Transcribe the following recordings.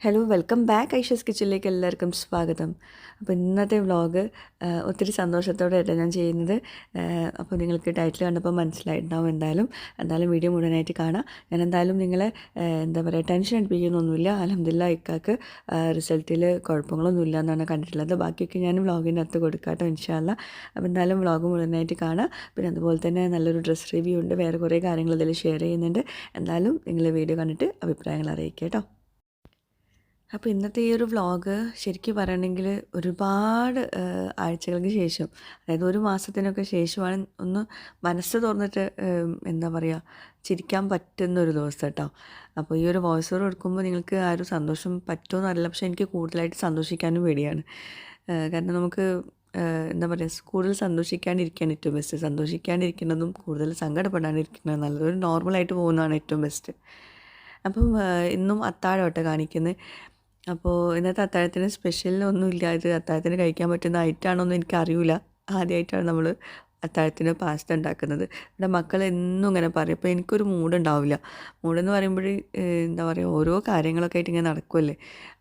Hello welcome back Aisha's കിച്ചണിലേക്ക് എല്ലാവർക്കും സ്വാഗതം. അപ്പോൾ ഇന്നത്തെ വ്ളോഗ് ഒത്തിരി സന്തോഷത്തോടെയല്ല ഞാൻ ചെയ്യുന്നത്. അപ്പോൾ നിങ്ങൾക്ക് ടൈറ്റിൽ കണ്ടപ്പോൾ മനസ്സിലായിട്ടുണ്ടാവും. എന്തായാലും വീഡിയോ മുഴുവനായിട്ട് കാണാം. ഞാൻ എന്തായാലും നിങ്ങളെ എന്താ പറയുക ടെൻഷൻ അടിപ്പിക്കുന്നൊന്നുമില്ല. അൽഹംദുലില്ലാഹ് ഇക്കാക്ക് റിസൾട്ടിൽ കുഴപ്പങ്ങളൊന്നുമില്ല എന്നാണ് കണ്ടിട്ടുള്ളത്. ബാക്കിയൊക്കെ ഞാൻ വ്ളോഗിനകത്ത് കൊടുക്കാട്ടോ ഇൻഷാ അല്ലാഹ്. അപ്പോൾ എന്തായാലും വ്ളോഗ് മുഴുവനായിട്ട് കാണാം. പിന്നെ അതുപോലെ തന്നെ നല്ലൊരു ഡ്രസ്സ് റിവ്യൂ ഉണ്ട്, വേറെ കുറേ കാര്യങ്ങൾ ഇതിൽ ഷെയർ ചെയ്യുന്നുണ്ട്. എന്തായാലും നിങ്ങൾ വീഡിയോ കണ്ടിട്ട് അഭിപ്രായങ്ങൾ അറിയിക്കുക കേട്ടോ. അപ്പോൾ ഇന്നത്തെ ഈ ഒരു വ്ളോഗ് ശരിക്കും പറയണമെങ്കിൽ ഒരുപാട് ആഴ്ചകൾക്ക് ശേഷം, അതായത് ഒരു മാസത്തിനൊക്കെ ശേഷമാണ് ഒന്ന് മനസ്സ് തുറന്നിട്ട് എന്താ പറയുക ചിരിക്കാൻ പറ്റുന്നൊരു ദിവസം കേട്ടോ. അപ്പോൾ ഈ ഒരു വോയിസ് ഓവർ എടുക്കുമ്പോൾ നിങ്ങൾക്ക് ആ ഒരു സന്തോഷം പറ്റുമോ എന്നറിയില്ല, പക്ഷേ എനിക്ക് കൂടുതലായിട്ട് സന്തോഷിക്കാനും വേണ്ടിയാണ്. കാരണം നമുക്ക് എന്താ പറയുക കൂടുതൽ സന്തോഷിക്കാണ്ടിരിക്കാൻ ഏറ്റവും ബെസ്റ്റ്. സന്തോഷിക്കാണ്ടിരിക്കുന്നതും കൂടുതൽ സങ്കടപ്പെടാണ്ടിരിക്കുന്നതും നല്ലത്. ഒരു നോർമലായിട്ട് പോകുന്നതാണ് ഏറ്റവും ബെസ്റ്റ്. അപ്പം ഇന്നും അത്താഴമായിട്ട് കാണിക്കുന്നത്. അപ്പോൾ ഇന്നത്തെ അത്താഴത്തിന് സ്പെഷ്യലൊന്നുമില്ല. ഇത് അത്താഴത്തിന് കഴിക്കാൻ പറ്റുന്ന ഐറ്റമാണോയെന്ന് എനിക്കറിയില്ല. ആദ്യമായിട്ടാണ് നമ്മൾ അത്താഴത്തിന് പാസ്ത ഉണ്ടാക്കുന്നത്. ഇവിടെ മക്കൾ എന്നും ഇങ്ങനെ പറയും. അപ്പോൾ എനിക്കൊരു മൂഡുണ്ടാവില്ല. മൂഡെന്ന് പറയുമ്പോൾ എന്താ പറയുക ഓരോ കാര്യങ്ങളൊക്കെ ആയിട്ട് ഇങ്ങനെ നടക്കുമല്ലേ.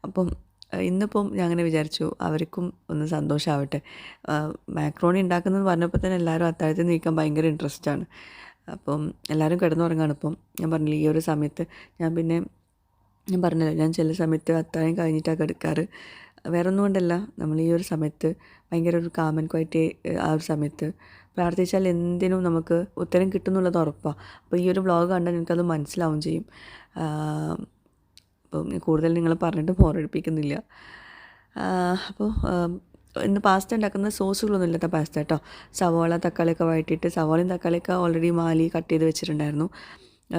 അപ്പം ഇന്നിപ്പം ഞാൻ അങ്ങനെ വിചാരിച്ചു അവർക്കും ഒന്ന് സന്തോഷമാവട്ടെ. മാക്രോണി ഉണ്ടാക്കുന്നത് പറഞ്ഞപ്പോൾ തന്നെ എല്ലാവരും അത്താഴത്തിന് നീക്കാൻ ഭയങ്കര ഇൻട്രസ്റ്റാണ്. അപ്പം എല്ലാവരും കിടന്നുറങ്ങാണ്. ഇപ്പം ഞാൻ പറഞ്ഞില്ല ഈ ഒരു സമയത്ത് ഞാൻ പറഞ്ഞല്ലോ ഞാൻ ചില സമയത്ത് അത്താഴം കഴിഞ്ഞിട്ടാണ് കിടക്കാറ്. വേറെ ഒന്നും കൊണ്ടല്ല, നമ്മൾ ഈ ഒരു സമയത്ത് ഭയങ്കര ഒരു കാമൻ ക്വയറ്റ് ആ ഒരു സമയത്ത് പ്രാർത്ഥിച്ചാൽ എന്തിനും നമുക്ക് ഉത്തരം കിട്ടും എന്നുള്ളത് ഉറപ്പാണ്. അപ്പോൾ ഈ ഒരു വ്ളോഗ് കണ്ടാൽ എനിക്കത് മനസ്സിലാവും ചെയ്യും. അപ്പം കൂടുതൽ നിങ്ങൾ പറഞ്ഞിട്ട് ബോറടിപ്പിക്കുന്നില്ല. അപ്പോൾ ഇന്ന് പാസ്ത ഉണ്ടാക്കുന്ന സോസുകളൊന്നും ഇല്ലാത്ത പാസ്ത കേട്ടോ. സവാള തക്കാളിയൊക്കെ വഴറ്റിയിട്ട്, സവാളയും തക്കാളിയൊക്കെ ഓൾറെഡി മാലി കട്ട് ചെയ്ത് വെച്ചിട്ടുണ്ടായിരുന്നു.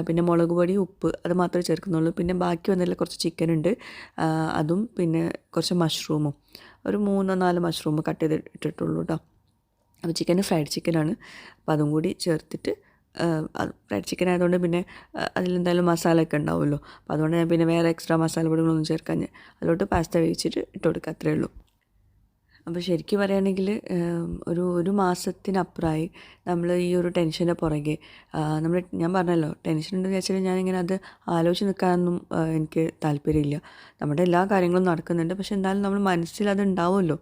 പിന്നെ മുളക് പൊടി ഉപ്പ് അത് മാത്രമേ ചേർക്കുന്നുള്ളൂ. പിന്നെ ബാക്കി വന്നിട്ടുള്ള കുറച്ച് ചിക്കൻ ഉണ്ട്, അതും പിന്നെ കുറച്ച് മഷ്റൂമും, ഒരു 3-4 മഷ്റൂം കട്ട് ചെയ്ത് ഇട്ടിട്ടുള്ളൂ കേട്ടോ. അപ്പോൾ ചിക്കൻ ഫ്രൈഡ് ചിക്കനാണ്. അപ്പോൾ അതും കൂടി ചേർത്തിട്ട് ഫ്രൈഡ് ചിക്കൻ ആയതുകൊണ്ട് പിന്നെ അതിലെന്തായാലും മസാലയൊക്കെ ഉണ്ടാവുമല്ലോ. അപ്പോൾ അതുകൊണ്ട് ഞാൻ പിന്നെ വേറെ എക്സ്ട്രാ മസാല പൊടികളൊന്നും ചേർക്കാൻ അതിലോട്ട് പാസ്ത വേവിച്ചിട്ട് ഇട്ട് കൊടുക്കുക, അത്രയേ ഉള്ളൂ. അപ്പോൾ ശരിക്കും പറയുകയാണെങ്കിൽ ഒരു മാസത്തിനപ്പുറമായി നമ്മൾ ഈ ഒരു ടെൻഷൻ്റെ പുറകെ ഞാൻ പറഞ്ഞല്ലോ ടെൻഷൻ ഉണ്ടെന്ന് വെച്ചാൽ ഞാനിങ്ങനെ അത് ആലോചിച്ച് നിൽക്കാനൊന്നും എനിക്ക് താല്പര്യമില്ല. നമ്മുടെ എല്ലാ കാര്യങ്ങളും നടക്കുന്നുണ്ട്, പക്ഷെ എന്തായാലും നമ്മൾ മനസ്സിൽ അത് ഉണ്ടാവുമല്ലോ.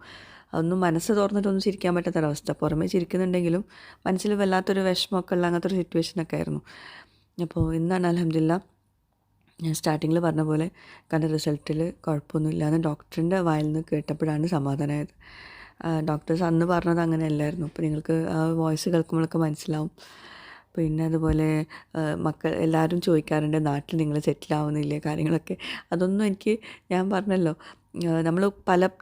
അതൊന്നും മനസ്സ് തുറന്നിട്ടൊന്നും ചിരിക്കാൻ പറ്റാത്തൊരവസ്ഥ. പുറമേ ചിരിക്കുന്നുണ്ടെങ്കിലും മനസ്സിൽ വല്ലാത്തൊരു വിഷമമൊക്കെ ഉള്ള അങ്ങനത്തെ ഒരു സിറ്റുവേഷനൊക്കെ ആയിരുന്നു. അപ്പോൾ ഇന്നാണ് അൽഹംദുലില്ലാഹ് ഞാൻ സ്റ്റാർട്ടിങ്ങിൽ പറഞ്ഞ പോലെ കണ്ട റിസൾട്ടിൽ കുഴപ്പമൊന്നുമില്ല എന്ന് ഡോക്ടറിൻ്റെ വായിൽ നിന്ന് കേട്ടപ്പോഴാണ് സമാധാനമായത്. ഡോക്ടേഴ്സ് അന്ന് പറഞ്ഞത് അങ്ങനെയല്ലായിരുന്നു. അപ്പോൾ നിങ്ങൾക്ക് ആ വോയിസ് കേൾക്കുമ്പോഴൊക്കെ മനസ്സിലാവും. പിന്നെ അതുപോലെ മക്കൾ എല്ലാവരും ചോദിക്കാറുണ്ട് നാട്ടിൽ നിങ്ങൾ സെറ്റിലാവുന്നില്ലേ കാര്യങ്ങളൊക്കെ. അതൊന്നും ഞാൻ പറഞ്ഞല്ലോ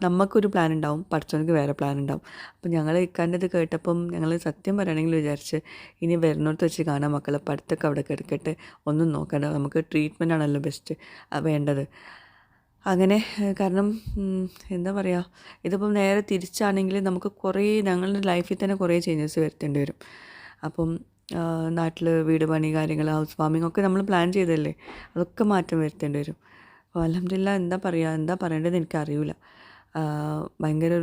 നമുക്കൊരു പ്ലാൻ ഉണ്ടാവും, പഠിച്ചവർക്ക് വേറെ പ്ലാൻ ഉണ്ടാവും. അപ്പോൾ ഞങ്ങൾ ഇക്കാൻ്റെത് കേട്ടപ്പം ഞങ്ങൾ സത്യം പറയുകയാണെങ്കിൽ വിചാരിച്ച് ഇനി വരുന്നിടത്ത് വെച്ച് കാണാം മക്കളെ, പഠിത്തമൊക്കെ അവിടെ കിടക്കട്ടെ, ഒന്നും നോക്കണ്ട, നമുക്ക് ട്രീറ്റ്മെൻ്റ് ആണല്ലോ ബെസ്റ്റ് വേണ്ടത്. അങ്ങനെ കാരണം എന്താ പറയുക, ഇതിപ്പം നേരെ തിരിച്ചാണെങ്കിൽ നമുക്ക് ഞങ്ങളുടെ ലൈഫിൽ തന്നെ കുറേ ചേഞ്ചസ് വരുത്തേണ്ടി വരും. അപ്പം നാട്ടിൽ വീട് പണി കാര്യങ്ങൾ ഹൗസ് വാമിംഗ് ഒക്കെ നമ്മൾ പ്ലാൻ ചെയ്തല്ലേ, അതൊക്കെ മാറ്റം വരുത്തേണ്ടി വരും. അപ്പോൾ അൽഹംദുലില്ലാഹ് എന്താ പറയേണ്ടതെന്ന് എനിക്കറിയില്ല. ഭയങ്കര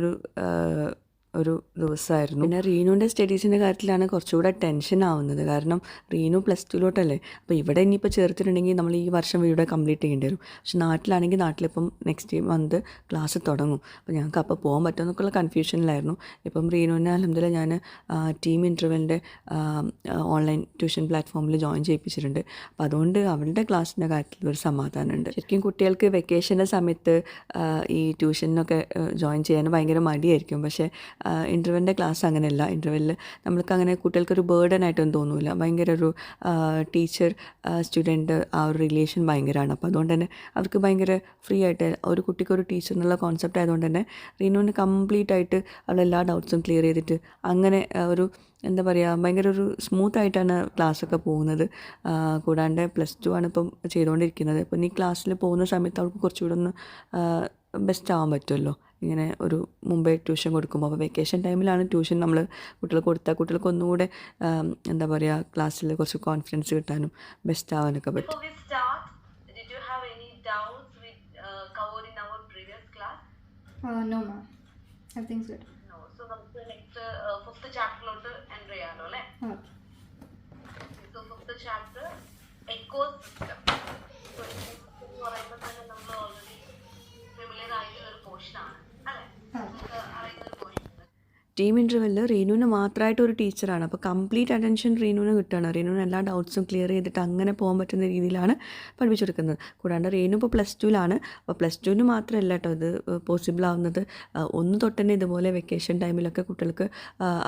ഒരു ദിവസമായിരുന്നു. പിന്നെ റീനുവിൻ്റെ സ്റ്റഡീസിൻ്റെ കാര്യത്തിലാണ് കുറച്ചുകൂടെ ടെൻഷൻ ആവുന്നത്. കാരണം റീനു +2 അപ്പോൾ ഇവിടെ ഇനിയിപ്പോൾ ചേർത്തിട്ടുണ്ടെങ്കിൽ നമ്മൾ ഈ വർഷം ഇവിടെ കംപ്ലീറ്റ് ചെയ്യേണ്ടി വരും. പക്ഷെ നാട്ടിലാണെങ്കിൽ നാട്ടിലിപ്പം നെക്സ്റ്റ് മന്ത് ക്ലാസ് തുടങ്ങും. അപ്പോൾ ഞങ്ങൾക്ക് അപ്പോൾ പോകാൻ പറ്റുമെന്നൊക്കെയുള്ള കൺഫ്യൂഷനിലായിരുന്നു. ഇപ്പം റീനുവിനെ അൽഹംദുലില്ലാഹ് ഞാൻ ടീം ഇൻ്റർവെല്ലിൻ്റെ ഓൺലൈൻ ട്യൂഷൻ പ്ലാറ്റ്ഫോമിൽ ജോയിൻ ചെയ്യിപ്പിച്ചിട്ടുണ്ട്. അപ്പോൾ അതുകൊണ്ട് അവളുടെ ക്ലാസ്സിൻ്റെ കാര്യത്തിൽ ഒരു സമാധാനമുണ്ട്. ശരിക്കും കുട്ടികൾക്ക് വെക്കേഷൻ്റെ സമയത്ത് ഈ ട്യൂഷനൊക്കെ ജോയിൻ ചെയ്യാൻ ഭയങ്കര മടിയായിരിക്കും. പക്ഷേ ഇൻ്റർവെല്ലിൻ്റെ ക്ലാസ് അങ്ങനെയല്ല. ഇൻ്റർവെല്ലിൽ നമ്മൾക്കങ്ങനെ കുട്ടികൾക്കൊരു ബേർഡനായിട്ടൊന്നും തോന്നില്ല. ഭയങ്കര ഒരു ടീച്ചർ സ്റ്റുഡൻറ്റ് ആ ഒരു റിലേഷൻ ഭയങ്കരമാണ്. അപ്പോൾ അതുകൊണ്ട് തന്നെ അവർക്ക് ഭയങ്കര ഫ്രീ ആയിട്ട് ഒരു കുട്ടിക്കൊരു ടീച്ചർ എന്നുള്ള കോൺസെപ്റ്റ് ആയതുകൊണ്ട് തന്നെ റീനുവിന് കംപ്ലീറ്റ് ആയിട്ട് അവളെല്ലാ ഡൗട്ട്സും ക്ലിയർ ചെയ്തിട്ട് അങ്ങനെ ഒരു എന്താ പറയുക ഭയങ്കര ഒരു സ്മൂത്തായിട്ടാണ് ക്ലാസ്സൊക്കെ പോകുന്നത്. കൂടാണ്ട് +2 ആണ് ഇപ്പം ചെയ്തുകൊണ്ടിരിക്കുന്നത്. അപ്പം ഈ ക്ലാസ്സിൽ പോകുന്ന സമയത്ത് അവൾക്ക് കുറച്ചുകൂടെ ഒന്ന് ബെസ്റ്റ് ആവാൻ പറ്റുമല്ലോ ഇങ്ങനെ ഒരു മുമ്പേ ട്യൂഷൻ കൊടുക്കുമ്പോൾ. അപ്പോൾ വെക്കേഷൻ ടൈമിലാണ് ട്യൂഷൻ നമ്മൾ കുട്ടികൾക്ക് കൊടുത്താൽ കുട്ടികൾക്ക് ഒന്നുകൂടെ എന്താ പറയുക ക്ലാസ്സിൽ കുറച്ച് കോൺഫിഡൻസ് കിട്ടാനും ബെസ്റ്റ് ആവാനൊക്കെ പറ്റും. No, ma'am. Everything's good. No. So നമുക്ക് നെക്സ്റ്റ് 5th ചാപ്റ്ററിലോട്ട് എൻ്റർ ചെയ്യാമല്ലോ അല്ലേ? Okay. So 5th chapter ecosystem. So ecosystem എന്ന് പറയുമ്പോൾ തന്നെ നമ്മൾ ഓൾറെഡി ടീം ഇൻ്റർവെല്ലിൽ റീനുവിന് മാത്രമായിട്ട് ഒരു ടീച്ചറാണ്. അപ്പോൾ കംപ്ലീറ്റ് അറ്റൻഷൻ റീനുവിന് കിട്ടുകയാണ്. റീനുവിന് എല്ലാ ഡൗട്ട്സും ക്ലിയർ ചെയ്തിട്ട് അങ്ങനെ പോകാൻ പറ്റുന്ന രീതിയിലാണ് പഠിപ്പിച്ചു കൊടുക്കുന്നത്. കൂടാണ്ട് റീനു ഇപ്പോൾ +2-ലാണ്. അപ്പോൾ +2-ന് മാത്രമല്ല കേട്ടോ ഇത് പോസിബിൾ ആവുന്നത്. 1 തൊട്ട് തന്നെ ഇതുപോലെ വെക്കേഷൻ ടൈമിലൊക്കെ കുട്ടികൾക്ക്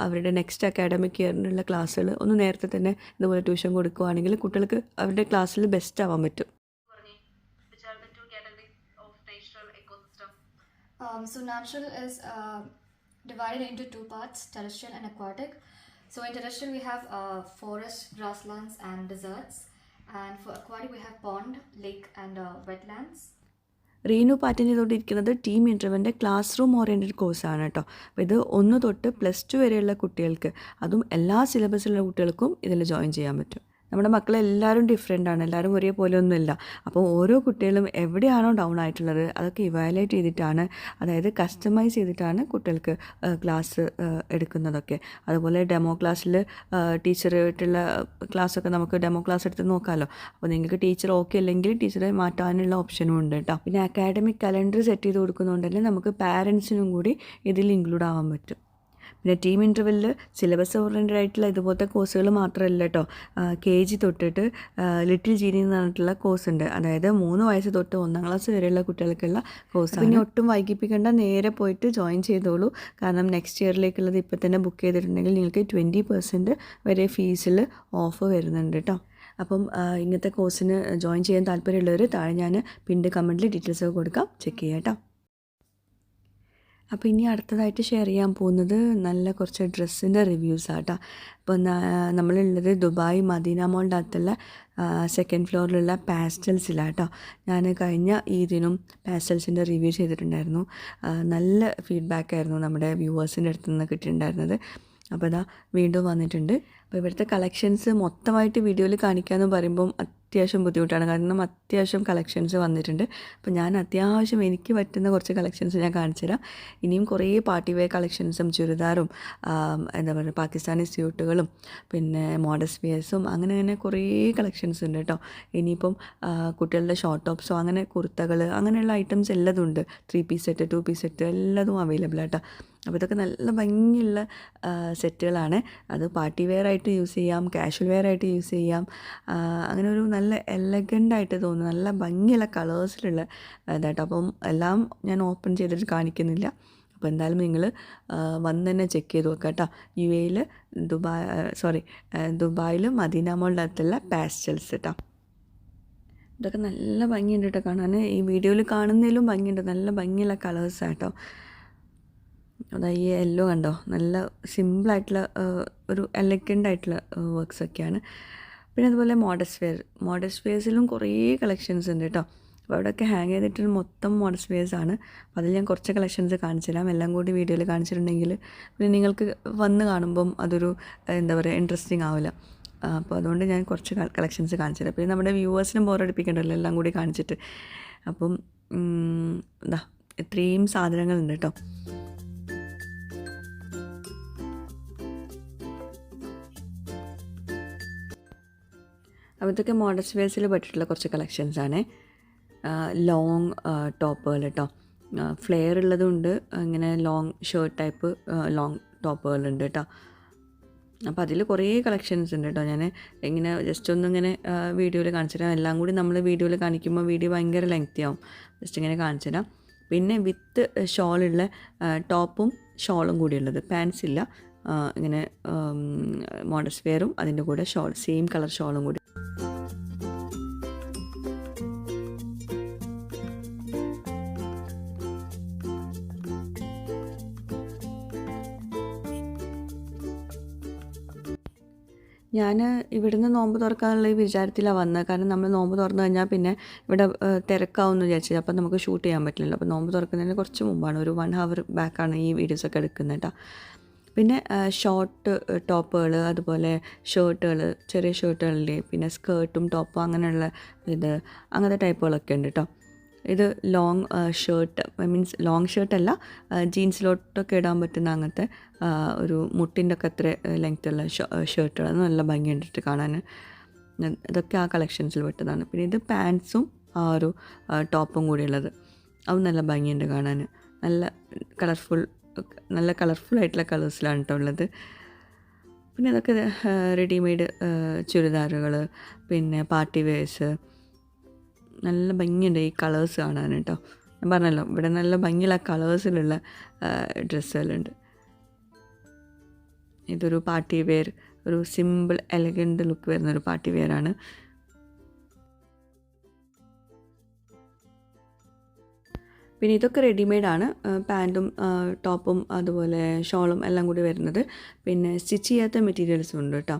അവരുടെ നെക്സ്റ്റ് അക്കാഡമിക് ഇയറിനുള്ള ക്ലാസ്സുകൾ ഒന്ന് നേരത്തെ തന്നെ ഇതുപോലെ ട്യൂഷൻ കൊടുക്കുകയാണെങ്കിൽ കുട്ടികൾക്ക് അവരുടെ ക്ലാസ്സിൽ ബെസ്റ്റ് ആവാൻ പറ്റും. Which are the two categories of natural ecosystem? So natural is divided into 2 parts, terrestrial and aquatic. So in terrestrial we have forest, grasslands and deserts, and for aquatic we have pond, lake and wetlands. Reenu pattern ചെയ്തുകൊണ്ടിരിക്കുന്നത് team ഇൻ്റർവെൻ്റെ class room oriented കോഴ്സാണ് കേട്ടോ. അപ്പോൾ ഇത് 1 തൊട്ട് +2 വരെയുള്ള കുട്ടികൾക്ക്, അതും എല്ലാ സിലബസിലുള്ള കുട്ടികൾക്കും ഇതിൽ ജോയിൻ ചെയ്യാൻ പറ്റും. നമ്മുടെ മക്കളെല്ലാവരും ഡിഫറെൻ്റ് ആണ്, എല്ലാവരും ഒരേപോലെ ഒന്നുമില്ല. അപ്പോൾ ഓരോ കുട്ടികളും എവിടെയാണോ ഡൗൺ ആയിട്ടുള്ളത് അതൊക്കെ ഇവാലുവേറ്റ് ചെയ്തിട്ടാണ്, അതായത് കസ്റ്റമൈസ് ചെയ്തിട്ടാണ് കുട്ടികൾക്ക് ക്ലാസ് എടുക്കുന്നതൊക്കെ. അതുപോലെ ഡെമോ ക്ലാസ്സിൽ ടീച്ചറായിട്ടുള്ള ക്ലാസ്സൊക്കെ നമുക്ക് ഡെമോ ക്ലാസ് എടുത്ത് നോക്കാമല്ലോ. അപ്പോൾ നിങ്ങൾക്ക് ടീച്ചർ ഓക്കെ അല്ലെങ്കിൽ ടീച്ചറെ മാറ്റാനുള്ള ഓപ്ഷനും ഉണ്ട് കേട്ടോ. പിന്നെ അക്കാഡമിക് കലണ്ടർ സെറ്റ് ചെയ്ത് കൊടുക്കുന്നതുകൊണ്ട് തന്നെ നമുക്ക് പാരൻസിനും കൂടി ഇതിൽ ഇൻക്ലൂഡ് ആവാൻ പറ്റും. പിന്നെ ടീം ഇൻ്റർവെല്ലിൽ സിലബസ് ഓറിയൻറ്റഡ് ആയിട്ടുള്ള ഇതുപോലത്തെ കോഴ്സുകൾ മാത്രമല്ല കേട്ടോ. KG തൊട്ടിട്ട് ലിറ്റിൽ ജീനി എന്ന് പറഞ്ഞിട്ടുള്ള കോഴ്സ് ഉണ്ട്. അതായത് 3 വയസ്സ് തൊട്ട് 1ാം ക്ലാസ് വരെയുള്ള കുട്ടികൾക്കുള്ള കോഴ്സ്. പിന്നെ ഒട്ടും വൈകിപ്പിക്കേണ്ട, നേരെ പോയിട്ട് ജോയിൻ ചെയ്തോളൂ. കാരണം നെക്സ്റ്റ് ഇയറിലേക്കുള്ളത് ഇപ്പോൾ തന്നെ ബുക്ക് ചെയ്തിട്ടുണ്ടെങ്കിൽ നിങ്ങൾക്ക് 20% വരെ ഫീസിൽ ഓഫ് വരുന്നുണ്ട് കേട്ടോ. അപ്പം ഇങ്ങനത്തെ കോഴ്സിന് ജോയിൻ ചെയ്യാൻ താല്പര്യമുള്ളവർ താഴെ ഞാൻ പിന്നീട് കമൻറ്റിൽ ഡീറ്റെയിൽസ് ഒക്കെ കൊടുക്കാം, ചെക്ക് ചെയ്യാം കേട്ടോ. അപ്പോൾ ഇനി അടുത്തതായിട്ട് ഷെയർ ചെയ്യാൻ പോകുന്നത് നല്ല കുറച്ച് ഡ്രസ്സിൻ്റെ റിവ്യൂസാണ് കേട്ടോ. അപ്പോൾ നമ്മളുള്ളത് ദുബായ് മദീന മോളിൻ്റെ അകത്തുള്ള 2nd ഫ്ലോറിലുള്ള പാസ്റ്റൽസിലാണ് കേട്ടോ. ഞാൻ കഴിഞ്ഞ ഇതിനും പാസ്റ്റൽസിൻ്റെ റിവ്യൂ ചെയ്തിട്ടുണ്ടായിരുന്നു. നല്ല ഫീഡ്ബാക്കായിരുന്നു നമ്മുടെ വ്യൂവേഴ്സിൻ്റെ അടുത്ത് നിന്ന് കിട്ടിയിട്ടുണ്ടായിരുന്നത്. അപ്പോൾ ഇതാ വീണ്ടും വന്നിട്ടുണ്ട്. അപ്പോൾ ഇവിടുത്തെ കളക്ഷൻസ് മൊത്തമായിട്ട് വീഡിയോയിൽ കാണിക്കാമെന്ന് പറയുമ്പം അത്യാവശ്യം ബുദ്ധിമുട്ടാണ്, കാരണം അത്യാവശ്യം കളക്ഷൻസ് വന്നിട്ടുണ്ട്. അപ്പോൾ ഞാൻ അത്യാവശ്യം എനിക്ക് പറ്റുന്ന കുറച്ച് കളക്ഷൻസ് ഞാൻ കാണിച്ചു തരാം. ഇനിയും കുറേ പാർട്ടി വെയർ കളക്ഷൻസും ചുരിദാറും എന്താ പറയുക പാകിസ്ഥാനി സ്യൂട്ടുകളും പിന്നെ മോഡസ്റ്റ് വെയേഴ്സും അങ്ങനെ കുറേ കളക്ഷൻസ് ഉണ്ട് കേട്ടോ. ഇനിയിപ്പം കുട്ടികളുടെ ഷോർട്ട് ടോപ്സോ അങ്ങനെ കുർത്തകൾ അങ്ങനെയുള്ള ഐറ്റംസ് എല്ലാതും ഉണ്ട്. 3 പീസ് സെറ്റ് 2 പീസ് സെറ്റ് എല്ലാതും അവൈലബിൾ ആട്ടോ. അപ്പോൾ ഇതൊക്കെ നല്ല ഭംഗിയുള്ള സെറ്റുകളാണ്. അത് പാർട്ടി വെയർ ആയിട്ട് യൂസ് ചെയ്യാം, കാഷ്വൽ വെയർ ആയിട്ട് യൂസ് ചെയ്യാം. അങ്ങനെ ഒരു നല്ല എലഗൻ്റായിട്ട് തോന്നുന്നു, നല്ല ഭംഗിയുള്ള കളേഴ്സിലുള്ള ഇതായിട്ട്. അപ്പം എല്ലാം ഞാൻ ഓപ്പൺ ചെയ്തിട്ട് കാണിക്കുന്നില്ല. അപ്പോൾ എന്തായാലും നിങ്ങൾ വന്ന് തന്നെ ചെക്ക് ചെയ്ത് നോക്കുക കേട്ടോ. UAE ദുബായിൽ മദീന മോളിൻ്റെ അകത്തുള്ള പാസ്റ്റൽസ് കേട്ടോ. ഇതൊക്കെ നല്ല ഭംഗിയുണ്ട് കേട്ടോ കാണാൻ. ഈ വീഡിയോയിൽ കാണുന്നതിലും ഭംഗിയുണ്ട്, നല്ല ഭംഗിയുള്ള കളേഴ്സാണ് കേട്ടോ. അതായത് ഈ യെല്ലോ കണ്ടോ, നല്ല സിമ്പിളായിട്ടുള്ള ഒരു എലഗൻ്റായിട്ടുള്ള വർക്ക്സൊക്കെയാണ്. പിന്നെ അതുപോലെ മോഡസ്റ്റ് വെയേഴ്സിലും കുറേ കളക്ഷൻസ് ഉണ്ട് കേട്ടോ. അപ്പോൾ അവിടെയൊക്കെ ഹാങ് ചെയ്തിട്ട് മൊത്തം മോഡസ്റ്റ് വെയേഴ്സാണ്. അപ്പോൾ അതിൽ ഞാൻ കുറച്ച് കളക്ഷൻസ് കാണിച്ചു തരാം. എല്ലാം കൂടി വീഡിയോയിൽ കാണിച്ചിട്ടുണ്ടെങ്കിൽ പിന്നെ നിങ്ങൾക്ക് വന്ന് കാണുമ്പം അതൊരു എന്താ പറയുക ഇൻട്രസ്റ്റിംഗ് ആവില്ല. അപ്പോൾ അതുകൊണ്ട് ഞാൻ കുറച്ച് കളക്ഷൻസ് കാണിച്ചു തരാം. പിന്നെ നമ്മുടെ വ്യൂവേഴ്സിനും ബോറടിപ്പിക്കണ്ടല്ലോ എല്ലാം കൂടി കാണിച്ചിട്ട്. അപ്പം എന്താ ഇത്രയും സാധനങ്ങളുണ്ട് കേട്ടോ. അപ്പോൾ ഇതൊക്കെ മോഡസ്റ്റ് വെയേഴ്സിൽ പെട്ടിട്ടുള്ള കുറച്ച് കളക്ഷൻസാണ്. ലോങ് ടോപ്പുകൾ കേട്ടോ, ഫ്ലെയർ ഉള്ളതുണ്ട്, ഇങ്ങനെ ലോങ് ഷർട്ട് ടൈപ്പ് ലോങ് ടോപ്പുകളുണ്ട് കേട്ടോ. അപ്പോൾ അതിൽ കുറേ കളക്ഷൻസ് ഉണ്ട് കേട്ടോ. ഞാൻ ഇങ്ങനെ ജസ്റ്റ് ഒന്നിങ്ങനെ വീഡിയോയിൽ കാണിച്ചു തരാം. എല്ലാം കൂടി നമ്മൾ വീഡിയോയിൽ കാണിക്കുമ്പോൾ വീഡിയോ ഭയങ്കര ലെങ്തി ആവും. ജസ്റ്റ് ഇങ്ങനെ കാണിച്ചു തരാം. പിന്നെ വിത്ത് ഷോളുള്ള ടോപ്പും ഷോളും കൂടിയുള്ളത്, പാൻസ് ഇല്ല, ഇങ്ങനെ മോഡസ്റ്റ് വെയറും അതിൻ്റെ കൂടെ ഷോൾ സെയിം കളർ ഷോളും കൂടി. ഞാൻ ഇവിടുന്ന് നോമ്പ് തുറക്കാനുള്ള വിചാരത്തിലാണ് വന്നത്. കാരണം നമ്മൾ നോമ്പ് തുറന്നു കഴിഞ്ഞാൽ പിന്നെ ഇവിടെ തിരക്കാവുമെന്ന് വിചാരിച്ചത്. അപ്പം നമുക്ക് ഷൂട്ട് ചെയ്യാൻ പറ്റില്ലല്ലോ. അപ്പോൾ നോമ്പ് തുറക്കുന്നതിന് കുറച്ച് മുമ്പാണ്, ഒരു 1 hour ബാക്കാണ് ഈ വീഡിയോസൊക്കെ എടുക്കുന്നത് കേട്ടോ. പിന്നെ ഷോർട്ട് ടോപ്പുകൾ, അതുപോലെ ഷർട്ടുകൾ, ചെറിയ ഷർട്ടുകളില്ലേ, പിന്നെ സ്കേർട്ടും ടോപ്പും അങ്ങനെയുള്ള അങ്ങനത്തെ ടൈപ്പുകളൊക്കെ ഉണ്ട് കേട്ടോ. ഇത് ലോങ് ഷർട്ട്, മീൻസ് ലോങ് ഷർട്ടല്ല, ജീൻസിലോട്ടൊക്കെ ഇടാൻ പറ്റുന്ന അങ്ങനത്തെ ഒരു മുട്ടിൻ്റെ ഒക്കെ അത്ര ലെങ്ത്തുള്ള ഷർട്ടുകൾ. അത് നല്ല ഭംഗിയുണ്ടിട്ട് കാണാൻ. ഇതൊക്കെ ആ കളക്ഷൻസിൽ പെട്ടതാണ്. പിന്നെ ഇത് പാൻസും ആ ഒരു ടോപ്പും കൂടിയുള്ളത്, അതും നല്ല ഭംഗിയുണ്ട് കാണാൻ. നല്ല കളർഫുൾ നല്ല കളർഫുൾ ആയിട്ടുള്ള കളേഴ്സിലാണ് കേട്ടോ ഉള്ളത്. പിന്നെ അതൊക്കെ റെഡിമെയ്ഡ് ചുരിദാറുകൾ, പിന്നെ പാർട്ടി വെയേഴ്സ്, നല്ല ഭംഗിയുണ്ട് ഈ കളേഴ്സ് കാണാൻ കേട്ടോ. ഞാൻ പറഞ്ഞല്ലോ ഇവിടെ നല്ല ഭംഗിയുള്ള കളേഴ്സിലുള്ള ഡ്രസ്സുകളുണ്ട്. ഇതൊരു പാർട്ടി വെയർ, ഒരു സിമ്പിൾ എലഗൻറ്റ് ലുക്ക് വരുന്നൊരു പാർട്ടി വെയറാണ്. പിന്നെ ഇതൊക്കെ റെഡിമെയ്ഡാണ്, പാൻറ്റും ടോപ്പും അതുപോലെ ഷോളും എല്ലാം കൂടി വരുന്നത്. പിന്നെ സ്റ്റിച്ച് ചെയ്യാത്ത മെറ്റീരിയൽസും ഉണ്ട് കേട്ടോ.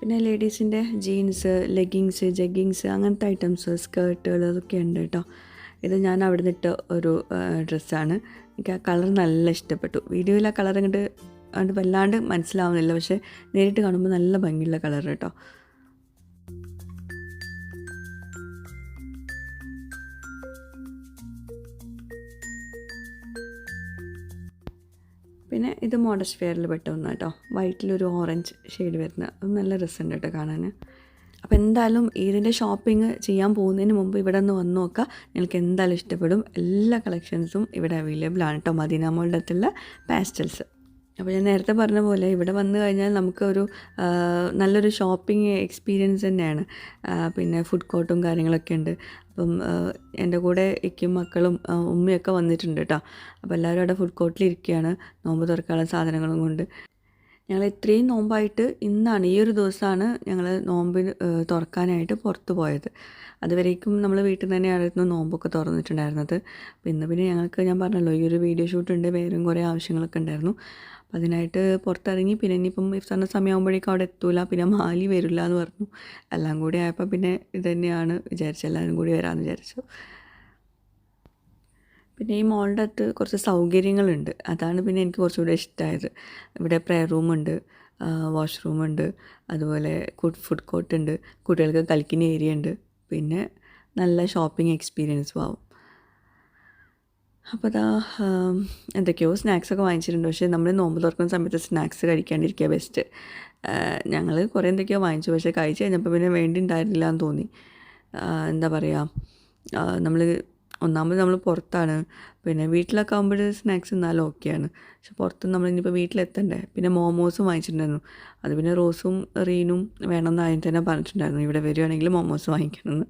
പിന്നെ ലേഡീസിൻ്റെ ജീൻസ്, ലെഗിങ്സ്, ജഗ്ഗിങ്സ് അങ്ങനത്തെ ഐറ്റംസ്, സ്കേർട്ടുകൾ അതൊക്കെ ഉണ്ട് കേട്ടോ. ഇത് ഞാൻ അവിടെ നിന്നിട്ട ഒരു ഡ്രസ്സാണ്. എനിക്ക് ആ കളർ നല്ല ഇഷ്ടപ്പെട്ടു. വീഡിയോയിൽ ആ കളർ അങ്ങോട്ട് വല്ലാണ്ട് മനസ്സിലാവുന്നില്ല, പക്ഷേ നേരിട്ട് കാണുമ്പോൾ നല്ല ഭംഗിയുള്ള കളർ കേട്ടോ. പിന്നെ ഇത് മോഡസ്റ്റ് വെയറിൽ പെട്ട ഒന്നാണ് കേട്ടോ. വൈറ്റിലൊരു ഓറഞ്ച് ഷെയ്ഡ് വരുന്ന, അത് നല്ല രസമുണ്ട് കേട്ടോ കാണാൻ. അപ്പോൾ എന്തായാലും ഇതിൻ്റെ ഷോപ്പിംഗ് ചെയ്യാൻ പോകുന്നതിന് മുമ്പ് ഇവിടെ ഒന്ന് വന്ന് നോക്കുക, നിങ്ങൾക്ക് എന്തായാലും ഇഷ്ടപ്പെടും. എല്ലാ കളക്ഷൻസും ഇവിടെ അവൈലബിൾ ആണ് കേട്ടോ, മദീന മോളുടെ അടുത്തുള്ള പാസ്റ്റൽസ്. അപ്പോൾ ഞാൻ നേരത്തെ പറഞ്ഞ പോലെ ഇവിടെ വന്നു കഴിഞ്ഞാൽ നമുക്കൊരു നല്ലൊരു ഷോപ്പിംഗ് എക്സ്പീരിയൻസ് തന്നെയാണ്. പിന്നെ ഫുഡ് കോർട്ടും കാര്യങ്ങളൊക്കെ ഉണ്ട്. അപ്പം എൻ്റെ കൂടെ ഇക്കും മക്കളും ഉമ്മയൊക്കെ വന്നിട്ടുണ്ട് കേട്ടോ. അപ്പോൾ എല്ലാവരും അവിടെ ഫുഡ് കോർട്ടിലിരിക്കുകയാണ് നോമ്പ് തുറക്കാനുള്ള സാധനങ്ങളും കൊണ്ട്. ഞങ്ങൾ ഇത്രയും നോമ്പായിട്ട് ഇന്നാണ്, ഈ ഒരു ദിവസമാണ് ഞങ്ങൾ നോമ്പിന് തുറക്കാനായിട്ട് പുറത്ത് പോയത്. അതുവരേക്കും നമ്മൾ വീട്ടിൽ തന്നെയായിരുന്നു നോമ്പൊക്കെ തുറന്നിട്ടുണ്ടായിരുന്നത്. അപ്പോൾ ഇന്ന് പിന്നെ ഞങ്ങൾക്ക്, ഞാൻ പറഞ്ഞല്ലോ ഈ ഒരു വീഡിയോ ഷൂട്ടുണ്ട്, വേറെയും കുറേ ആവശ്യങ്ങളൊക്കെ ഉണ്ടായിരുന്നു. അപ്പോൾ അതിനായിട്ട് പുറത്തിറങ്ങി. പിന്നെ ഇനിയിപ്പം ഇഫ്താറിൻ്റെ സമയമാകുമ്പോഴേക്കും അവിടെ എത്തൂല, പിന്നെ മാലി വരില്ല എന്ന് പറഞ്ഞു. എല്ലാം കൂടി ആയപ്പോൾ പിന്നെ ഇത് തന്നെയാണ് വിചാരിച്ചത്, എല്ലാവരും കൂടി വരാമെന്ന് വിചാരിച്ചു. പിന്നെ ഈ മോളുടെ അകത്ത് കുറച്ച് സൗകര്യങ്ങളുണ്ട്, അതാണ് പിന്നെ എനിക്ക് കുറച്ചുകൂടെ ഇഷ്ടമായത്. ഇവിടെ പ്രെയർ റൂമുണ്ട്, വാഷ്റൂമുണ്ട്, അതുപോലെ ഫുഡ് കോർട്ട് ഉണ്ട്, കുട്ടികൾക്ക് കളിക്കുന്ന ഏരിയ ഉണ്ട്, പിന്നെ നല്ല ഷോപ്പിംഗ് എക്സ്പീരിയൻസും ആവും. അപ്പോൾ അതാ എന്തൊക്കെയോ സ്നാക്സൊക്കെ വാങ്ങിച്ചിട്ടുണ്ട്. പക്ഷേ നമ്മൾ നോമ്പ് തുറക്കുന്ന സമയത്ത് സ്നാക്സ് കഴിക്കാണ്ടിരിക്കുക ബെസ്റ്റ്. ഞങ്ങൾ കുറേ എന്തൊക്കെയോ വാങ്ങിച്ചു, പക്ഷേ കഴിച്ച് കഴിഞ്ഞപ്പോൾ പിന്നെ വേണ്ടിയിട്ടുണ്ടായിരുന്നില്ല എന്ന് തോന്നി. എന്താ പറയുക, ഒന്നാമത് നമ്മൾ പുറത്താണ്. പിന്നെ വീട്ടിലൊക്കെ ആകുമ്പോൾ സ്നാക്സ് എന്നാലും ഓക്കെയാണ്, പക്ഷെ പുറത്ത് നമ്മൾ ഇനിയിപ്പോൾ വീട്ടിലെത്തണ്ടേ. പിന്നെ മോമോസും വാങ്ങിച്ചിട്ടുണ്ടായിരുന്നു. അത് പിന്നെ റോസും റീനും വേണമെന്ന് ആദ്യം തന്നെ പറഞ്ഞിട്ടുണ്ടായിരുന്നു, ഇവിടെ വരികയാണെങ്കിൽ മോമോസ് വാങ്ങിക്കണമെന്ന്.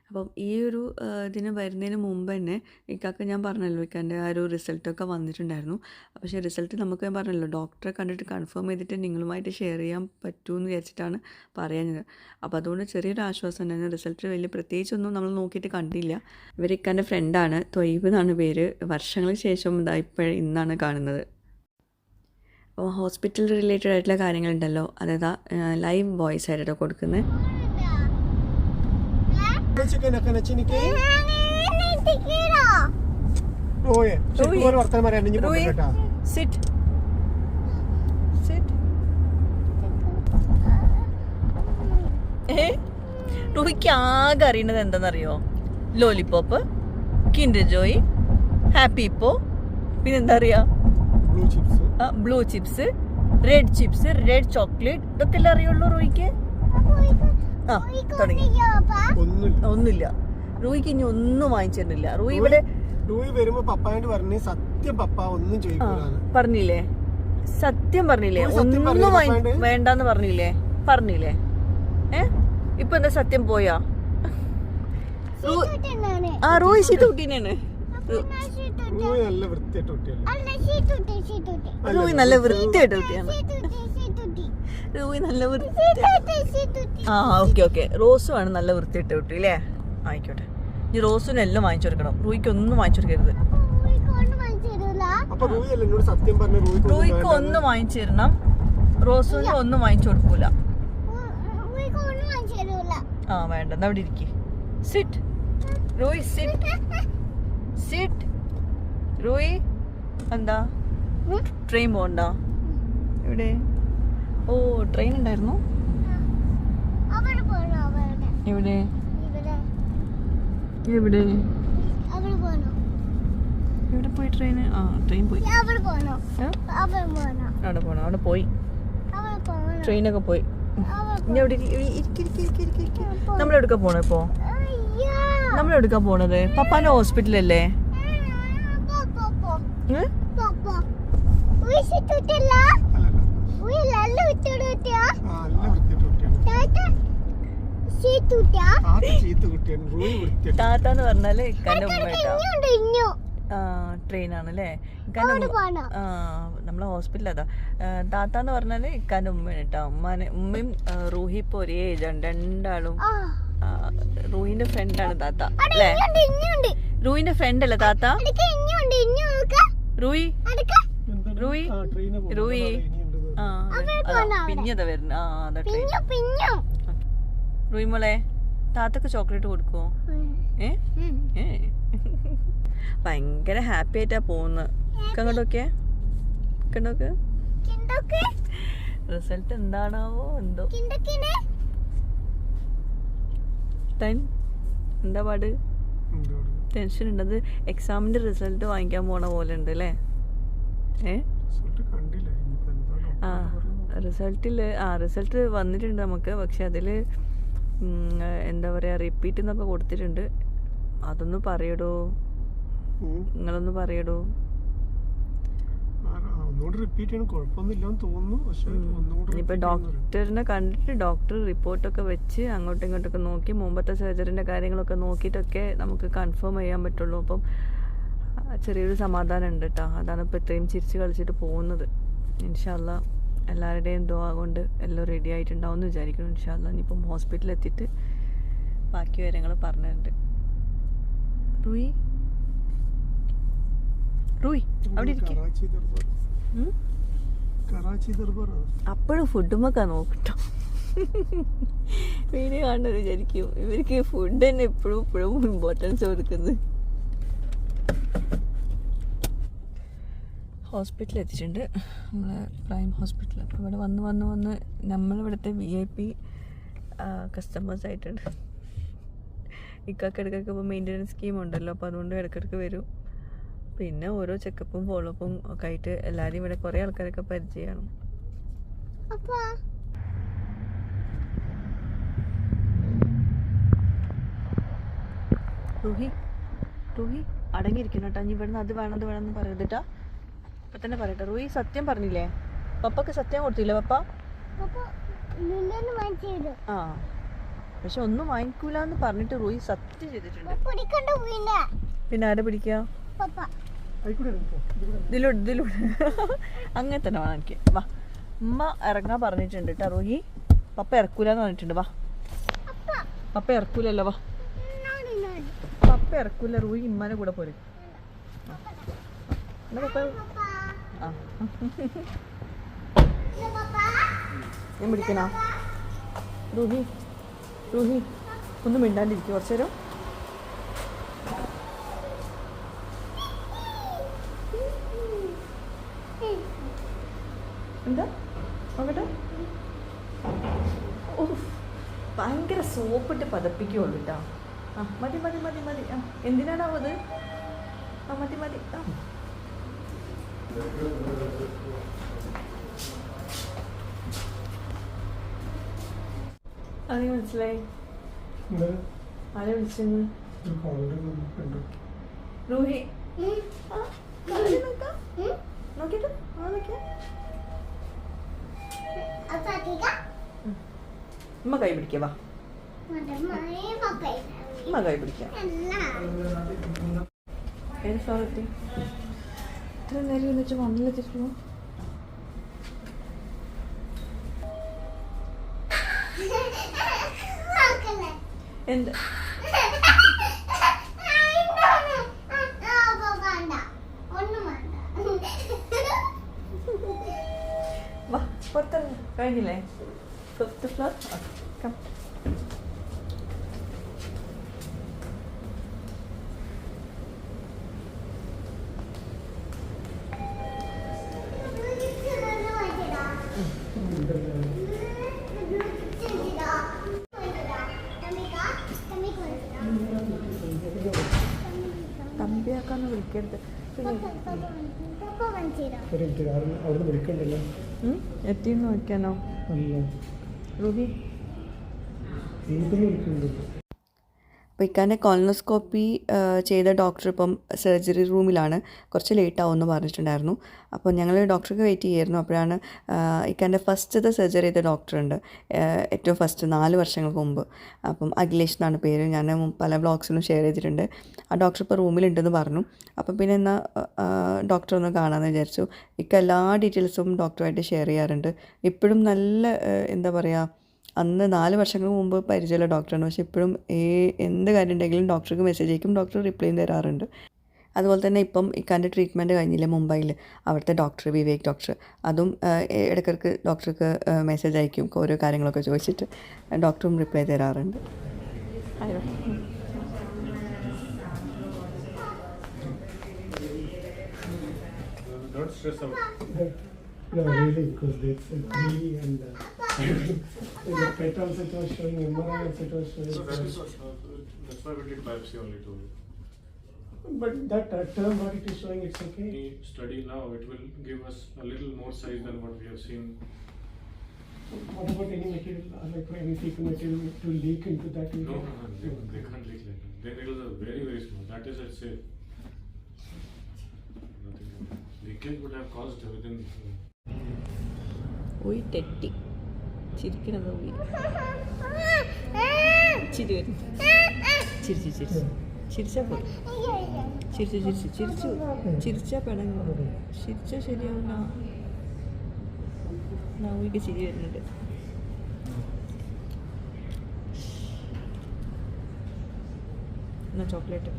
അപ്പം ഈ ഒരു ഇതിന് വരുന്നതിന് മുമ്പ് തന്നെ ഇക്കാക്ക് ഞാൻ പറഞ്ഞല്ലോ, ഇക്കാൻ്റെ ആ ഒരു റിസൾട്ടൊക്കെ വന്നിട്ടുണ്ടായിരുന്നു. പക്ഷേ റിസൾട്ട് നമുക്ക്, ഞാൻ പറഞ്ഞല്ലോ, ഡോക്ടറെ കണ്ടിട്ട് കൺഫേം ചെയ്തിട്ട് നിങ്ങളുമായിട്ട് ഷെയർ ചെയ്യാൻ പറ്റുമെന്ന് വിചാരിച്ചിട്ടാണ് പറയുന്നത്. അപ്പോൾ അതുകൊണ്ട് ചെറിയൊരു ആശ്വാസം ഉണ്ടായിരുന്നു. റിസൾട്ട് വലിയ പ്രത്യേകിച്ചൊന്നും നമ്മൾ നോക്കിയിട്ട് കണ്ടില്ല. ഇവർ ഇക്കാൻ്റെ ഫ്രണ്ടാണ്, ത്വയ്ബ് എന്നാണ് പേര്. വർഷങ്ങൾക്ക് ശേഷം ഇന്നാണ് കാണുന്നത്. അപ്പോൾ ഹോസ്പിറ്റൽ റിലേറ്റഡ് ആയിട്ടുള്ള കാര്യങ്ങളുണ്ടല്ലോ, അതായത് ലൈവ് വോയിസ് ആയിട്ടോ കൊടുക്കുന്നത്. റൂഹിക്ക് ആകെ അറിയണത് എന്താണെന്നറിയോ? ലോലിപോപ്പ്, കിൻഡർ ജോയ്, ഹാപ്പി ഇപ്പോ, പിന്നെന്താ അറിയാ, blue chips, red chips, red chocolate, ഇതൊക്കെ എല്ലാം അറിയുള്ളൂ റൂഹിക്ക്. ആ തുടങ്ങി. ഒന്നുമില്ല റൂഹിക്ക്, ഇനി ഒന്നും വാങ്ങിച്ചിരുന്നില്ല. റൂഹി ഇവിടെ വരുമ്പോ പപ്പായോട് പറഞ്ഞു, സത്യം പപ്പ ഒന്നും പറഞ്ഞില്ലേ, സത്യം പറഞ്ഞില്ലേ, ഒന്നും വേണ്ടെന്ന് പറഞ്ഞില്ലേ. ഇപ്പൊ എന്താ സത്യം പോയാ? റൂഹി ശീതൂട്ടിനാണ്. റൂഹി നല്ല വൃത്തിയായിട്ട് കുട്ടിയാണ്. റൂഹി നല്ല ഓക്കെ റോസും ആണ് നല്ല വൃത്തിയായിട്ട് കുട്ടി അല്ലേ? ആയിക്കോട്ടെ, ഇനി റോസിന് എല്ലാം വാങ്ങിച്ചു കൊടുക്കണം. റൂഹിക്ക് ഒന്നും വാങ്ങിച്ചു കൊടുക്കരുത്. റൂഹിക്ക് ഒന്നും വാങ്ങിച്ചു തരണം, റോസുവിന് ഒന്നും വാങ്ങിച്ചു കൊടുക്കൂല. വേണ്ട, എന്നാ അവിടെ ഇരിക്കും. Sit Ruhi, sit Ruhi. എന്താ ട്രെയിൻ പോകണ്ട? ഇവിടെ ട്രെയിൻ ഉണ്ടായിരുന്നു. എവിടെ എവിടെ എവിടെ പോയി ട്രെയിന്? ആ ട്രെയിൻ പോയി. അവിടെ പോണോ? അവിടെ പോയി. ട്രെയിനൊക്കെ പോയി. ഇനി എവിടെ നമ്മളെടുക്കാൻ പോണോ ഇപ്പോ? നമ്മളെടുക്കാൻ പോണത് പപ്പാന്റെ ഹോസ്പിറ്റലല്ലേ? താത്താന്ന് പറഞ്ഞാല് ഇക്കാന്റെ ഉമ്മ. ട്രെയിനാണല്ലേ? നമ്മളെ ഹോസ്പിറ്റൽ അതാ. താത്താന്ന് പറഞ്ഞാല് ഇക്കാന്റെ ഉമ്മയാണ് കേട്ടോ. ഉമ്മയും റൂഹി ഇപ്പൊ ഒരേ ഏജാണ്. രണ്ടാളും റൂഹിന്റെ ഫ്രണ്ടാണ് താത്ത അല്ലേ? റൂഹിന്റെ ഫ്രണ്ട് അല്ലേ താത്ത? റൂഹി റൂഹി റൂഹി പിന്നതാ വരുന്ന. അതാ ട്രെയിൻ. റൂഹി മോളെ താത്തക്ക് ചോക്ലേറ്റ് കൊടുക്കുവോ? ഭയങ്കര ഹാപ്പി ആയിട്ടാ പോകുന്നത്. കണ്ടോക്കെ കണ്ടോക്ക്. റിസൾട്ട് എന്താണാവോ എന്തോ. എന്താ പാട്? ടെൻഷൻ ഉണ്ടത്. എക്സാമിന്റെ റിസൾട്ട് വാങ്ങിക്കാൻ പോണ പോലെ ഉണ്ട് അല്ലേ? റിസൾട്ട് വന്നിട്ടുണ്ട് നമുക്ക്. പക്ഷെ അതില് എന്താ പറയാ റിപ്പീറ്റ് എന്നൊക്കെ കൊടുത്തിട്ടുണ്ട്. അതൊന്ന് പറയടോ, നിങ്ങളൊന്ന് പറയടോ. ഇപ്പൊ ഡോക്ടറിനെ കണ്ടിട്ട് ഡോക്ടർ റിപ്പോർട്ടൊക്കെ വെച്ച് അങ്ങോട്ടും ഇങ്ങോട്ടൊക്കെ നോക്കി മുമ്പത്തെ സർജറിന്റെ കാര്യങ്ങളൊക്കെ നോക്കിയിട്ടൊക്കെ നമുക്ക് കൺഫേം ചെയ്യാൻ പറ്റുള്ളൂ. അപ്പം ചെറിയൊരു സമാധാനം ഉണ്ട് കേട്ടോ. അതാണ് ഇപ്പൊ ഇത്രയും ചിരിച്ച് കളിച്ചിട്ട് പോകുന്നത്. ഇൻഷാ അല്ലാ എല്ലാവരുടെയും ദുആ കൊണ്ട് എല്ലാം റെഡി ആയിട്ടുണ്ടാവും എന്ന് വിചാരിക്കുന്നു. ഇൻഷാ അല്ലാ ഇനിയിപ്പം ഹോസ്പിറ്റലിൽ എത്തിയിട്ട് ബാക്കി കാര്യങ്ങൾ പറഞ്ഞിട്ടുണ്ട്. റൂയി റൂയി അവിടെ ഇരിക്കും. അപ്പോഴും ഫുഡുമൊക്കെ നോക്കട്ടോ. വീഡിയോ കാണുന്നത് വിചാരിക്കും ഇവർക്ക് ഫുഡ് തന്നെ എപ്പോഴും ഇമ്പോർട്ടൻസ് കൊടുക്കുന്നത്. ഹോസ്പിറ്റലിൽ എത്തിയിട്ടുണ്ട്, നമ്മളെ പ്രൈം ഹോസ്പിറ്റൽ. അപ്പോൾ ഇവിടെ വന്ന് നമ്മളിവിടുത്തെ VIP കസ്റ്റമേഴ്സ് ആയിട്ടുണ്ട്. ഇടയ്ക്കൊക്കെ ഇപ്പോൾ മെയിൻ്റനൻസ് സ്കീം ഉണ്ടല്ലോ, അപ്പോൾ അതുകൊണ്ട് ഇടയ്ക്കിടയ്ക്ക് വരും. പിന്നെ ഓരോ ചെക്കപ്പും ഫോളോ അപ്പും ഒക്കെ ആയിട്ട് എല്ലാവരും ഇവിടെ കുറേ ആൾക്കാരൊക്കെ പരിചയമാണ്. റൂഹി അടങ്ങിയിരിക്കണം കേട്ടോ. ഇനി ഇവിടുന്ന് അത് വേണമെന്ന് പറയരുതിട്ടാ. ഇപ്പം തന്നെ പറയട്ടെ. റൂഹി സത്യം പറഞ്ഞില്ലേ? പപ്പക്ക് സത്യം കൊടുത്തില്ലേ പപ്പ? ആ പക്ഷെ ഒന്നും വാങ്ങിക്കൂല എന്ന് പറഞ്ഞിട്ട് റൂഹി സത്യം ചെയ്തിട്ടുണ്ട്. പിന്നെ ആരെ പിടിക്കുക? ഇതിലൂടെ അങ്ങനെ തന്നെ വേണം എനിക്ക്. വാ, ഉമ്മ ഇറങ്ങാൻ പറഞ്ഞിട്ടുണ്ട് കേട്ടോ റൂഹി. പപ്പ ഇറക്കൂലെന്ന് പറഞ്ഞിട്ടുണ്ട്. വാ, പപ്പ ഇറക്കൂലല്ലോ. വാ, പപ്പ ഇറക്കൂല. റൂഹി ഇമ്മാനെ കൂടെ പോരും. പപ്പ ആ ഞാൻ പിടിക്കണോ? റൂഹി ഒന്നും മിണ്ടാണ്ടിരിക്കും കുറച്ചു നേരം. എന്താ നോക്കട്ടെ. ഓ ഭയങ്കര സോപ്പിട്ട് പതപ്പിക്കുള്ളൂ കേട്ടോ. ആ മതി. ആ എന്തിനാണാവോ അത്? ആ മതി. ആ അതെ മനസ്സിലായി. ആരെ വിളിച്ചെന്ന്? റൂഹി നോക്കിട്ട് ഉമ്മ കൈ പിടിക്ക. വാ ഉമ്മ കൈ പിടിക്കാം. ഏത് ഫ്ലോറെത്തി? ഇത്ര നേരം എന്നിട്ട് വന്നില്ലെത്തിട്ടുള്ളൂ. എന്ത് വാ പുറത്തിറങ്ങി കഴിഞ്ഞില്ലേ? 5th floor. കം. നിൽക്കരുത്. ഒരു മിനിറ്റ് അവിടുന്ന് വിളിക്കണ്ടല്ലോ. എത്തിന്ന് നോക്കാനോ? അല്ല റൂബി വീട്ടിൽ വിളിക്കുന്നുണ്ടല്ലോ. അപ്പോൾ ഇക്കാൻ്റെ കോളനോസ്കോപ്പി ചെയ്ത ഡോക്ടർ ഇപ്പം സർജറി റൂമിലാണ്, കുറച്ച് ലേറ്റ് ആവുമെന്ന് പറഞ്ഞിട്ടുണ്ടായിരുന്നു. അപ്പോൾ ഞങ്ങൾ ഡോക്ടർക്ക് വെയിറ്റ് ചെയ്യായിരുന്നു. അപ്പോഴാണ് ഇക്കാൻ്റെ ഫസ്റ്റത്തെ സർജറി ചെയ്ത ഡോക്ടറുണ്ട്, ഏറ്റവും ഫസ്റ്റ് 4 വർഷങ്ങൾക്ക് മുമ്പ്. അപ്പം അഖിലേഷ് എന്നാണ് പേര്. ഞാൻ പല ബ്ലോഗ്സിലും ഷെയർ ചെയ്തിട്ടുണ്ട്. ആ ഡോക്ടർ ഇപ്പോൾ റൂമിലുണ്ടെന്ന് പറഞ്ഞു. അപ്പം പിന്നെ എന്നാൽ ഡോക്ടറെ ഒന്ന് കാണാമെന്ന് വിചാരിച്ചു. ഇക്ക എല്ലാ ഡീറ്റെയിൽസും ഡോക്ടറുമായിട്ട് ഷെയർ ചെയ്യാറുണ്ട്. ഇപ്പോഴും നല്ല എന്താ പറയുക, അന്ന് 4 വർഷങ്ങൾക്ക് മുമ്പ് പരിചയമുള്ള ഡോക്ടറാണ്. പക്ഷേ ഇപ്പോഴും എന്ത് കാര്യം ഉണ്ടെങ്കിലും ഡോക്ടർക്ക് മെസ്സേജ് അയക്കും, ഡോക്ടർ റിപ്ലൈയും തരാറുണ്ട്. അതുപോലെ തന്നെ ഇപ്പം ഇക്കാൻ്റെ ട്രീറ്റ്മെൻറ്റ് കഴിഞ്ഞില്ലേ മുംബൈയിൽ, അവിടുത്തെ ഡോക്ടർ വിവേക് ഡോക്ടർ, അതും ഇടയ്ക്കിടയ്ക്ക് ഡോക്ടർക്ക് മെസ്സേജ് അയക്കും ഓരോ കാര്യങ്ങളൊക്കെ ചോദിച്ചിട്ട്. ഡോക്ടറും റിപ്ലൈ തരാറുണ്ട്. Don't stress out. No, really, because it's really and the PET also it was showing, MRI also it was showing. So that's why we did biopsy only to But that term what it is showing, it's okay. any study now. It will give us a little more size than what we have seen. What about any material, like any fecal material to leak into that? No, they can't leak like that. Their needles are very, very small. That is, I'd say, nothing. Leakage would have caused within. പോയി തെറ്റി ചിരിക്കണത് പോയി. ചിരി വരും. ചിരിച്ചു ചിരിച്ചു ചിരിച്ചാൽ പോയി. ചിരിച്ചു ചിരിച്ചു ചിരിച്ചു ചിരിച്ചാൽ പിണങ്ങും. ചിരിച്ചാൽ ശരിയാവും. നവീക്ക് ചിരി വരുന്നുണ്ട്. എന്നാ ചോക്ലേറ്റ്.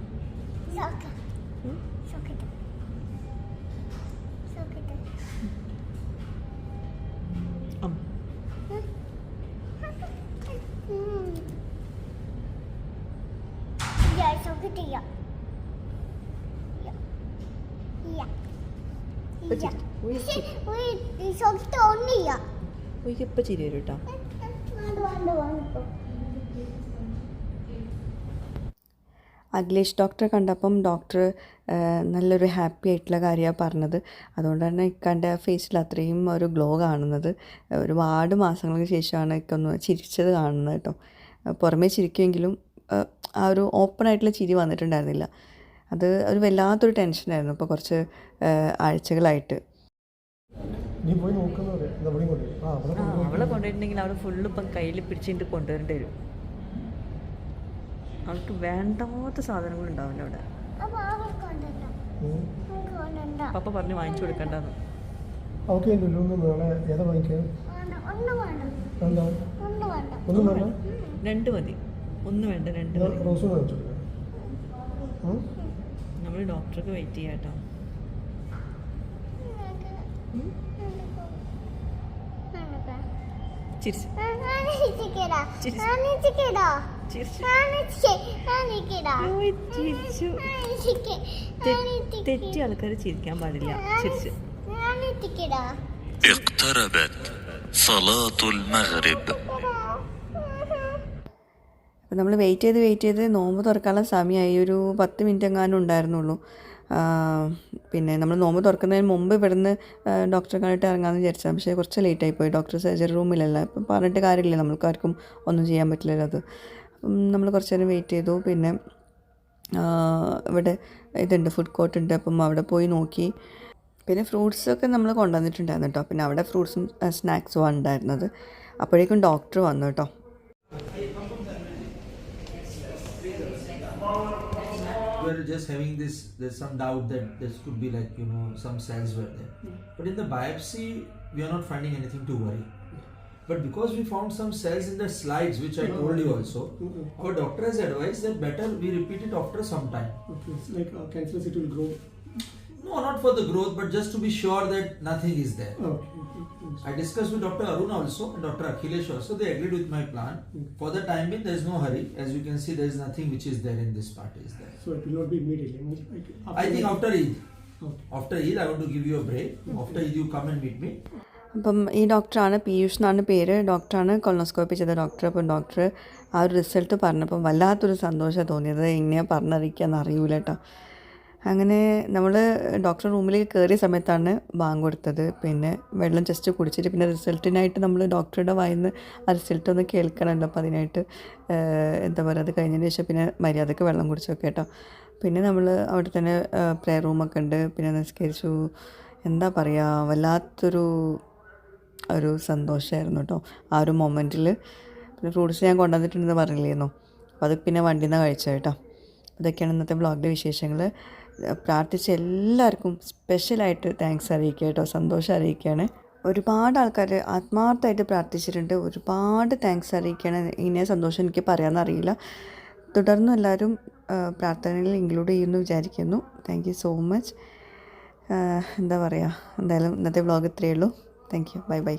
ഇപ്പം ചിരി വരും കേട്ടോ. അഖിലേഷ് ഡോക്ടറെ കണ്ടപ്പം ഡോക്ടർ നല്ലൊരു ഹാപ്പി ആയിട്ടുള്ള കാര്യമാണ് പറഞ്ഞത്. അതുകൊണ്ട് തന്നെ ഇക്കാൻ്റെ ഫേസിൽ അത്രയും ഒരു ഗ്ലോ കാണുന്നത്. ഒരുപാട് മാസങ്ങൾക്ക് ശേഷമാണ് ഇക്കൊന്ന് ചിരിച്ചത് കാണുന്നത് കേട്ടോ. പുറമേ ചിരിക്കുമെങ്കിലും ആ ഒരു ഓപ്പൺ ആയിട്ടുള്ള ചിരി വന്നിട്ടുണ്ടായിരുന്നില്ല. അത് ഒരു വല്ലാത്തൊരു ടെൻഷനായിരുന്നു ഇപ്പോൾ കുറച്ച് ആഴ്ചകളായിട്ട്. നീ പോയി നോക്കുന്നവരെ അവളെ കൊണ്ടുവരുന്നെങ്കിൽ അവൾ ഫുള്ള് ഇപ്പം കയ്യിൽ പിടിച്ചിട്ട് കൊണ്ടുവരേണ്ടി വരും. അവൾക്ക് വേണ്ടാത്ത സാധനങ്ങളുണ്ടാവില്ല അവിടെ. പപ്പ പറഞ്ഞ് വാങ്ങിച്ചു കൊടുക്കണ്ടെന്ന്. അവർക്ക് നാളെ ഏതാ വാങ്ങിക്കാൻ? എന്താ ഒന്നും വേണ്ട, 2 മതി. 1 വേണ്ട, 2 മതി. റോസും വാങ്ങിച്ചു കൊടുക്കാം. നമ്മൾ ഡോക്ടർക്ക് വെയിറ്റ് ചെയ്യാം കേട്ടോ. ചിരിച്ചു തെറ്റി ആൾക്കാർ ചിരിക്കാൻ പാടില്ല. ചിരിച്ചു. അപ്പോൾ നമ്മൾ വെയിറ്റ് ചെയ്ത് നോമ്പ് തുറക്കാനുള്ള സമയമായി. ഒരു 10 മിനിറ്റ് എങ്ങാനും ഉണ്ടായിരുന്നുള്ളൂ. പിന്നെ നമ്മൾ നോമ്പ് തുറക്കുന്നതിന് മുമ്പ് ഇവിടുന്ന് ഡോക്ടറെ കണ്ടിട്ട് ഇറങ്ങാമെന്ന് വിചാരിച്ചത്. പക്ഷേ കുറച്ച് ലേറ്റായി പോയി. ഡോക്ടർ സർജറി റൂമിലല്ല. ഇപ്പം പറഞ്ഞിട്ട് കാര്യമില്ല, നമ്മൾക്കാർക്കും ഒന്നും ചെയ്യാൻ പറ്റില്ലല്ലോ അത്. അപ്പം നമ്മൾ കുറച്ച് നേരം വെയിറ്റ് ചെയ്തു. പിന്നെ ഇവിടെ ഇതുണ്ട്, ഫുഡ് കോർട്ട് ഉണ്ട്. അപ്പം അവിടെ പോയി നോക്കി. പിന്നെ ഫ്രൂട്ട്സൊക്കെ നമ്മൾ കൊണ്ടുവന്നിട്ടുണ്ടായിരുന്നു കേട്ടോ. പിന്നെ അവിടെ ഫ്രൂട്ട്സും സ്നാക്സും ഉണ്ടായിരുന്നത്. അപ്പോഴേക്കും ഡോക്ടർ വന്നു കേട്ടോ. We're just having this, there's some doubt that this could be like, some cells were there. But in the biopsy, we are not finding anything to worry. But because we found some cells in the slides, which I told you also, our doctor has advised that better we repeat it after some time. Okay, it's like cancerous, it will grow. No, not for the growth, but just to be sure that nothing is there. Okay. I discussed with Dr. Arun also and Dr. Akhilesh also. They agreed with my plan. For the time being, there is no hurry. As you can see, there is nothing which is there in this part. Is there? So it will not be immediately. I think after Eid. Okay. After Eid, I want to give you a break. After Eid, you come and meet me. അപ്പം ഈ ഡോക്ടറാണ്, പീയൂഷ് എന്നാണ് പേര്. ഡോക്ടറാണ് colonoscopy ചെയ്ത doctor. അപ്പം doctor ആ ഒരു റിസൾട്ട് പറഞ്ഞപ്പം വല്ലാത്തൊരു സന്തോഷമാണ് തോന്നിയത്. എങ്ങനെയാണ് പറഞ്ഞറിയിക്കാന്ന് അറിയൂല കേട്ടോ. അങ്ങനെ നമ്മൾ ഡോക്ടർ റൂമിലേക്ക് കയറിയ സമയത്താണ് ബാങ്ക് കൊടുത്തത്. പിന്നെ വെള്ളം ജസ്റ്റ് കുടിച്ചിട്ട് പിന്നെ റിസൾട്ടിനായിട്ട് നമ്മൾ ഡോക്ടറുടെ വായിന്ന് ആ റിസൾട്ട് ഒന്ന് കേൾക്കണമല്ലോ. അപ്പോൾ അതിനായിട്ട് എന്താ പറയുക, അത് കഴിഞ്ഞതിന് ശേഷം പിന്നെ മര്യാദയ്ക്ക് വെള്ളം കുടിച്ചൊക്കെ കേട്ടോ. പിന്നെ നമ്മൾ അവിടെ തന്നെ പ്രേയർ റൂമൊക്കെ ഉണ്ട്. പിന്നെ നിസ്കരിച്ചു. എന്താ പറയുക, വല്ലാത്തൊരു സന്തോഷമായിരുന്നു കേട്ടോ ആ ഒരു മൊമെൻറ്റിൽ. പിന്നെ ഫ്രൂട്ട്സ് ഞാൻ കൊണ്ടുവന്നിട്ടുണ്ടെന്ന് പറഞ്ഞില്ലായിരുന്നു, അപ്പോൾ അത് പിന്നെ വണ്ടിയിൽ നിന്ന് കഴിച്ചു കേട്ടോ. ഇതൊക്കെയാണ് ഇന്നത്തെ വ്ളോഗിൻ്റെ വിശേഷങ്ങൾ. പ്രാർത്ഥിച്ച എല്ലാവർക്കും സ്പെഷ്യലായിട്ട് താങ്ക്സ് അറിയിക്കുക കേട്ടോ, സന്തോഷം അറിയിക്കുകയാണ്. ഒരുപാട് ആൾക്കാർ ആത്മാർത്ഥമായിട്ട് പ്രാർത്ഥിച്ചിട്ടുണ്ട്. ഒരുപാട് താങ്ക്സ് അറിയിക്കുകയാണ്. ഇങ്ങനെ സന്തോഷം എനിക്ക് പറയാമെന്നറിയില്ല. തുടർന്നും എല്ലാവരും പ്രാർത്ഥനയിൽ ഇൻക്ലൂഡ് ചെയ്യുമെന്ന് വിചാരിക്കുന്നു. Thank you so much. എന്താ പറയുക, എന്തായാലും ഇന്നത്തെ വ്ളോഗ് ഇത്രയേ ഉള്ളൂ. Thank you. Bye bye.